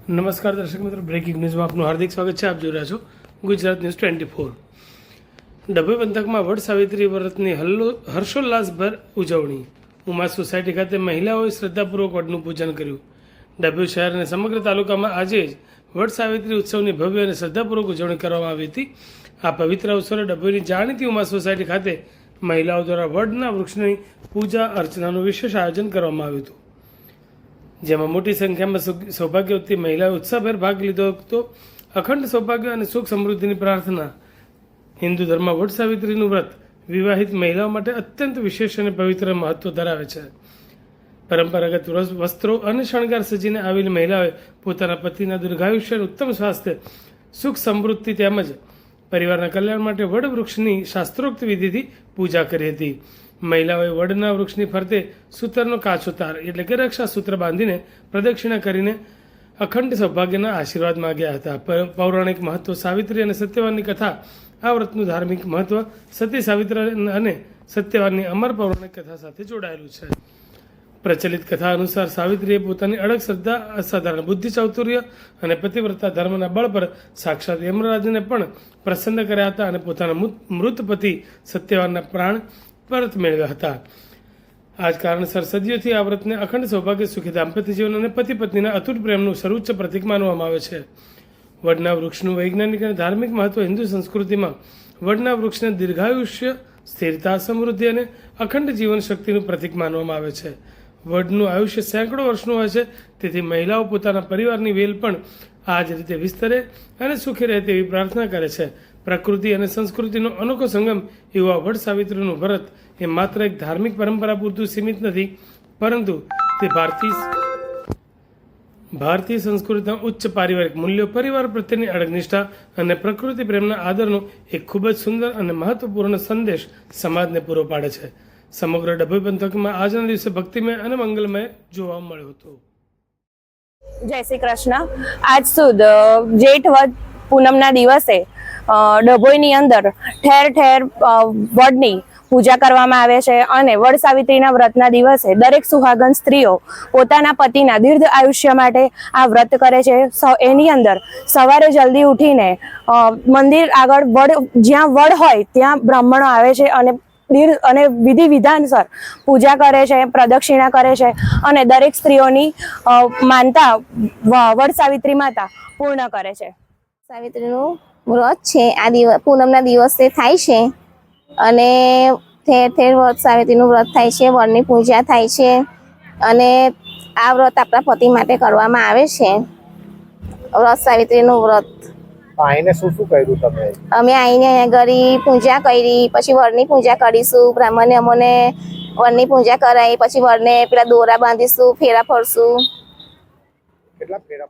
નમસ્કાર દર્શક મિત્રો, બ્રેકિંગ ન્યૂઝમાં આપનું હાર્દિક સ્વાગત છે. આપ જોઈ રહ્યા છો ગુજરાત ન્યૂઝ 24. ડભોઈ પંથકમાં વડ સાવિત્રી વ્રતની હર્ષોલ્લાસભર ઉજવણી. ઉમા સોસાયટી ખાતે મહિલાઓએ શ્રદ્ધાપૂર્વક વડનું પૂજન કર્યું. ડભોઈ શહેર અને સમગ્ર તાલુકામાં આજે જ વડ સાવિત્રી ઉત્સવની ભવ્ય અને શ્રદ્ધાપૂર્વક ઉજવણી કરવામાં આવી હતી. આ પવિત્ર અવસરે ડભોઈની જાણીતી ઉમા સોસાયટી ખાતે મહિલાઓ દ્વારા વડના વૃક્ષની પૂજા અર્ચનાનું વિશેષ આયોજન કરવામાં આવ્યું હતું, જેમાં મોટી સંખ્યામાં સૌભાગ્યવતી મહિલાઓએ ઉત્સાહભેર ભાગ લીધો હતો. અખંડ સૌભાગ્ય અને સુખ સમૃદ્ધિની પ્રાર્થના. હિન્દુ ધર્મમાં વડ સાવિત્રીનું વ્રત વિવાહિત મહિલાઓ માટે અત્યંત વિશેષ અને પવિત્ર મહત્વ ધરાવે છે. પરંપરાગત વસ્ત્રો અને શણગાર સજીને આવેલી મહિલાઓએ પોતાના પતિના દીર્ઘાયુષ્ય, ઉત્તમ સ્વાસ્થ્ય, સુખ સમૃદ્ધિ તેમજ પરિવારના કલ્યાણ માટે વડ વૃક્ષની શાસ્ત્રોક્ત વિધિથી પૂજા કરી હતી. મહિલાઓએ વડના વૃક્ષની ફરતે સૂતરનો કાચો તાર એટલે કે રક્ષા સૂત્ર બાંધીને પ્રદક્ષિણા કરીને અખંડ સૌભાગ્યના આશીર્વાદ માંગ્યા હતા. પૌરાણિક મહત્વ. સાવિત્રી અને સત્યવાનની કથા. આ વ્રતનું ધાર્મિક મહત્વ સતી સાવિત્રી અને સત્યવાનની અમર પૌરાણિક કથા સાથે જોડાયેલું છે. પ્રચલિત કથા અનુસાર સાવિત્રીએ પોતાની અડગ શ્રદ્ધા, અસાધારણ બુદ્ધિ, ચાતુર્ય અને પતિવ્રતા ધર્મના બળ પર સાક્ષાત યમરાજને પણ પ્રસન્ન કર્યા હતા અને પોતાના મૃત પતિ સત્યવાનના પ્રાણ પરત મેળવ્યા હતા. આ જ કારણસર સદીઓથી આ વ્રતને અખંડ સૌભાગ્ય, સુખી દાંપત્ય જીવન અને પતિ પત્નીના અતૂટ પ્રેમનું સર્વોચ્ચ પ્રતીક માનવામાં આવે છે. વડના વૃક્ષનું વૈજ્ઞાનિક અને ધાર્મિક મહત્વ. હિન્દુ સંસ્કૃતિમાં વડના વૃક્ષને દીર્ઘાયુષ્ય, સ્થિરતા, સમૃદ્ધિ અને અખંડ જીવન શક્તિનું પ્રતીક માનવામાં આવે છે. વડનું આયુષ્ય સેંકડો વર્ષનું હોય છે, તેથી મહિલાઓ પોતાના પરિવારની વેલ પણ આ જ રીતે વિસ્તરે અને સુખી રહે તેવી પ્રાર્થના કરે છે. પ્રકૃતિ અને સંસ્કૃતિનો અનોખો સંગમ એવા વડ સાવિત્રીનું વ્રત એ માત્ર એક ધાર્મિક પરંપરા પૂરતું સીમિત નથી, પરંતુ તે ભારતીય સંસ્કૃતિના ઉચ્ચ પારિવારિક મૂલ્યો, પરિવાર પ્રત્યેની અડગનિષ્ઠા અને પ્રકૃતિ પ્રેમના આદરનો એક ખૂબ જ સુંદર અને મહત્વપૂર્ણ સંદેશ સમાજને પૂરો પાડે છે. સમગ્ર ડભોઈ પંથકમાં આજના દિવસે ભક્તિમય અને મંગલમય જોવા મળ્યો હતો. જય શ્રી કૃષ્ણ. આજ સુદ જેઠ વદ પૂનમના દિવસે ડભોઈની અંદર ઠેર ઠેર વડની પૂજા કરવામાં આવે છે અને વડ સાવિત્રીના વ્રતના દિવસે દરેક સુહાગન સ્ત્રીઓ પોતાના પતિના દીર્ઘ આયુષ્ય માટે આ વ્રત કરે છે. એની અંદર સવારે જલ્દી ઉઠીને મંદિર આગળ જ્યાં વડ હોય ત્યાં બ્રાહ્મણો આવે છે અને વિધિ વિધાનસર પૂજા કરે છે, પ્રદક્ષિણા કરે છે અને દરેક સ્ત્રીઓની માનતા વડ સાવિત્રી માતા પૂર્ણ કરે છે. સાવિત્રીનું વ્રત છે આ પૂનમના દિવસે થાય છે અને ઠેર ઠેર વડ સાવિત્રીનું વ્રત થાય છે, વડની પૂજા થાય છે અને આ વ્રત આપણા પતિ માટે કરવામાં આવે છે. વ્રત સાવિત્રીનું વ્રત આઈને શું કર્યું તમે? અમે આઈને અહીંયા ઘરી પૂજા કરી, પછી વડની પૂજા કરીશું. બ્રાહ્મણે અમને વડની પૂજા કરાવી, પછી વડને પેલા દોરા બાંધીશું, ફેરા ફરશું. કેટલા ફેરા?